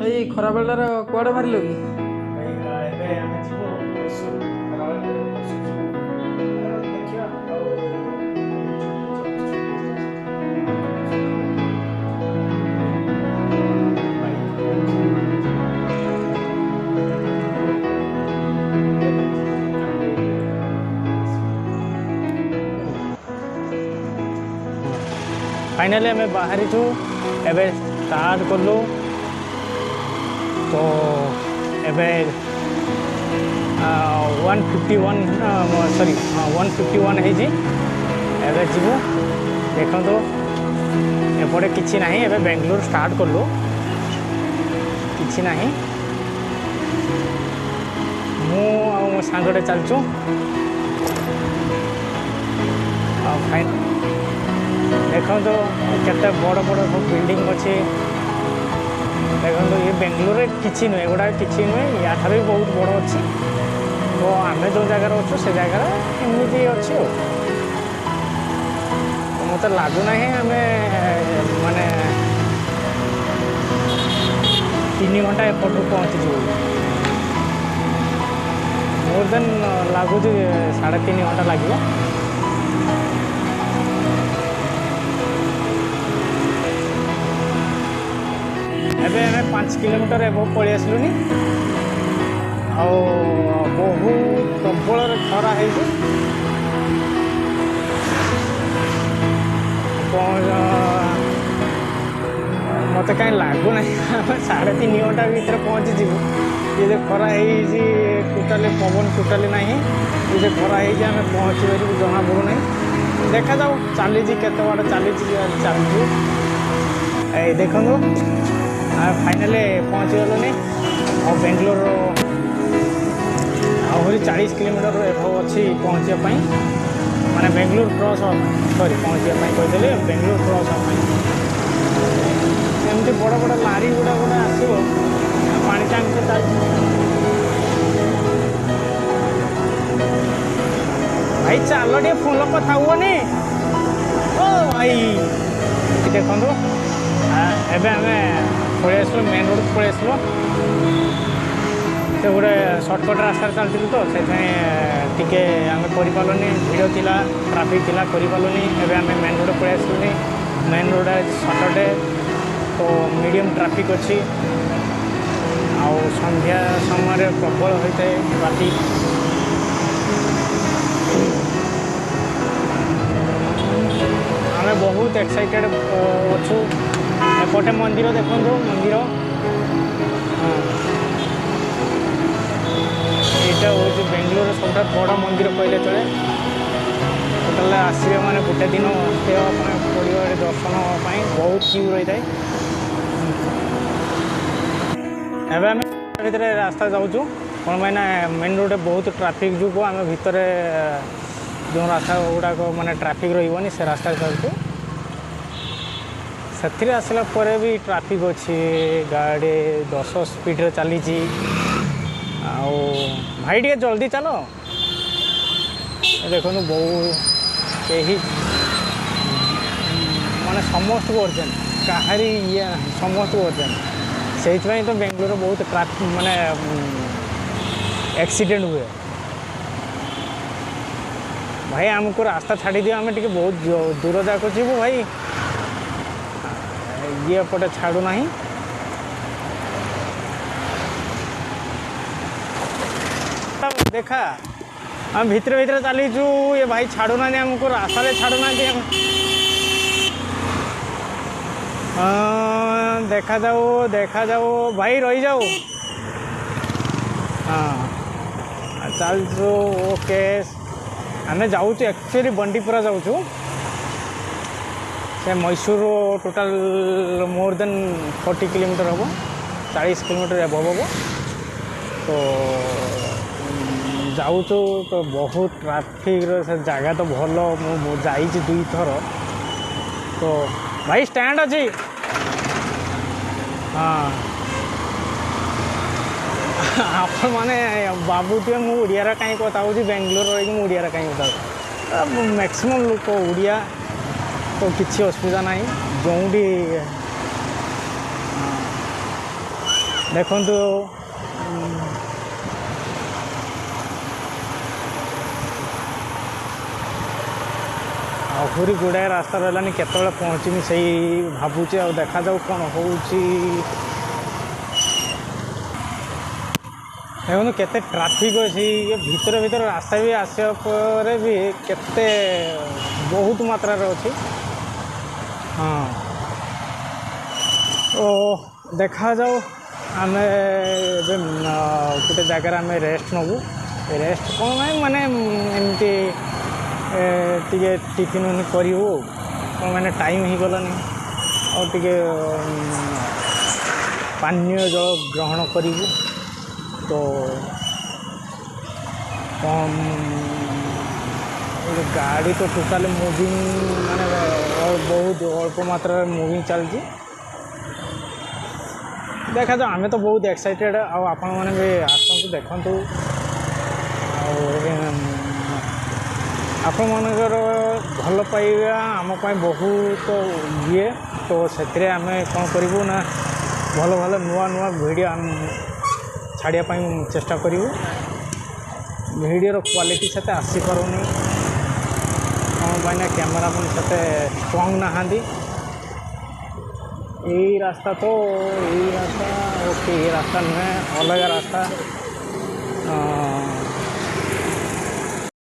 भाई खरा बेलार कुआड़े बाहर कि फाइनाली आम बाहरी छू एबे स्टार्ट कलु तो एबे 151 सॉरी 151 है एबे जीवु देखो तो एपटे किसी ना एबे बेंगलोर स्टार्ट कलु किसी ना मु मो सांगटे चलचु फाइन देखो तो केते बड़ बड़ सब बिल्डिंग अच्छे देखो तो ये बेंगलोर किसी नुहे एगुड़ा किसी नुहे या भी बहुत बड़ अच्छी तो आम जो जगार अच्छु से जगार एमती अच्छे तो मत लगुना आम माने 3 घंटा एपटू पहुँचीजु मोर देन लगुच 3.5 घंटा लगे एबे हमें 5 किलोमीटर एब पलि आसलुनी बहुत प्रबल खरा है मत कहीं लगुना 3.5 घंटा भर पहुँची ये खरा टोटाली पवन टोटाली ना ये खरा आम पहुँची पार जना पड़ूना देखा जाऊ चली केत बाट चली चलू देखो फाइनाली पहुँची गलुनी और बेंगलोर आहरी 40 किलोमीटर एभव अच्छी पहुँचापी माने बेंगलोर क्रॉस सॉरी पहुँचापी कहते बेंगलोर क्रॉस एमती बड़ बड़ लारी गुड़ा गुड़ा आसो पानी टांग से भाई चल टे फोन कथा हुए ओ भाई देखो एबे आम पलि आसलु मेन रोड पलि आसलु तो गोटे सर्टकट रास्ता चलती तो से आम करपारूनी भिड़ थी ट्राफिक थी करपारूनी एवं आम मेन रोड पलि आसलुनी मेन रोड सटरडे तो मीडियम ट्राफिक अच्छी आउ संध्या समय प्रबल होता है राति आम बहुत एक्साइटेड अच्छू एपटे मंदिर देखो मंदिर यहाँ हूँ बेंगलोर सब बड़ मंदिर कहले चले टोटाल आसवे मैंने गोटे दिन पड़ो दर्शन बहुत क्यू रही है एवं आम भर रास्ता जाऊँ कौन मैंने मेन रोड बहुत ट्राफिक जो आम भितर जो रास्ता गुड़ाक माने ट्राफिक रही से रास्ता चलूँ से आसला पर भी ट्राफिक अच्छी गाड़ी 10 स्पीड चली भाई टे जल्दी चलो देखो बहुत यही माने समस्त को अर्जेंट कहारी ये समस्त को अर्जेंट से तो बेंगलोर बहुत ट्राफिक माने एक्सीडेंट हुए भाई आमको रास्ता छाड़ी दियो आम टे बहुत दूर जाक जीवु भाई ये पटे छाड़ू ना देखा हम भितर भितर चलीचु ये भाई छाड़ू ना आमको रास्ता छाड़ू ना देखा जाओ भाई रही जाओ हाँ चलचु ओके आम जाऊँ एक्चुअली बंडीपुरा जाऊँ से Mysore total more than 40 kilometre हम 40 किलोमीटर एबव हम तो जाऊँ तो बहुत ट्राफिक से जगह तो भल मुझे 2 थर तो भाई स्टैंड अच्छी हाँ आप मैंने बाबू थे मुझे कहीं कथा हूँ बेंगलोर रही मुझे कहीं कथा मैक्सिमम लोक उड़िया तो किसी असुविधा ना जो भी ଦେଖନ୍ତୁ ଆହୁରି ଗୁଡ଼ାଏ ରାସ୍ତା ରହିଲାନି, କେତେବେଳେ ପହଞ୍ଚିବି ସେଇ ଭାବୁଛି। ଆଉ ଦେଖାଯାଉ କ'ଣ ହେଉଛି। ଦେଖନ୍ତୁ କେତେ ଟ୍ରାଫିକ୍ ଅଛି, ଭିତରେ ଭିତରେ ରାସ୍ତା ବି ଆସିବା ପରେ ବି କେତେ ବହୁତ ମାତ୍ରାରେ ଅଛି। ହଁ, ଓ ଦେଖାଯାଉ। ଆମେ ଏବେ ଗୋଟେ ଜାଗାରେ ଆମେ ରେଷ୍ଟ ନେବୁ। ରେଷ୍ଟ କ'ଣ ନାହିଁ, ମାନେ ଏମିତି ଟିକେ ଟିଫିନ୍ କରିବୁ। କ'ଣ ମାନେ ଟାଇମ୍ ହେଇଗଲାନି, ଆଉ ଟିକେ ପାନୀୟ ଜଳ ଗ୍ରହଣ କରିବୁ। ତ ଗାଡ଼ି ତ ଟୋଟାଲି ମୁଭିଂ, ମାନେ ବହୁତ ଅଳ୍ପ ମାତ୍ରାରେ ମୁଭିଂ ଚାଲିଛି। ଦେଖାଯାଉ, ଆମେ ତ ବହୁତ ଏକ୍ସାଇଟେଡ଼୍। ଆଉ ଆପଣମାନେ ବି ଆସନ୍ତୁ, ଦେଖନ୍ତୁ। ଆଉ ଆପଣମାନଙ୍କର ଭଲ ପାଇବା ଆମ ପାଇଁ ବହୁତ ଇଏ। ତ ସେଥିରେ ଆମେ କ'ଣ କରିବୁ ନା, ଭଲ ଭଲ ନୂଆ ନୂଆ ଭିଡ଼ିଓ ଛାଡ଼ିବା ପାଇଁ ଚେଷ୍ଟା କରିବୁ। ଭିଡ଼ିଓର କ୍ୱାଲିଟି ସେତେ ଆସିପାରୁନି, କ'ଣ ପାଇଁ ନା କ୍ୟାମେରାମ୍ୟାନ୍ ସେତେ ଷ୍ଟ୍ରଙ୍ଗ୍ ନାହାନ୍ତି। ଏଇ ରାସ୍ତା ତ, ଏଇ ରାସ୍ତା ଓକେ, ଏଇ ରାସ୍ତା ନୁହେଁ, ଅଲଗା ରାସ୍ତା।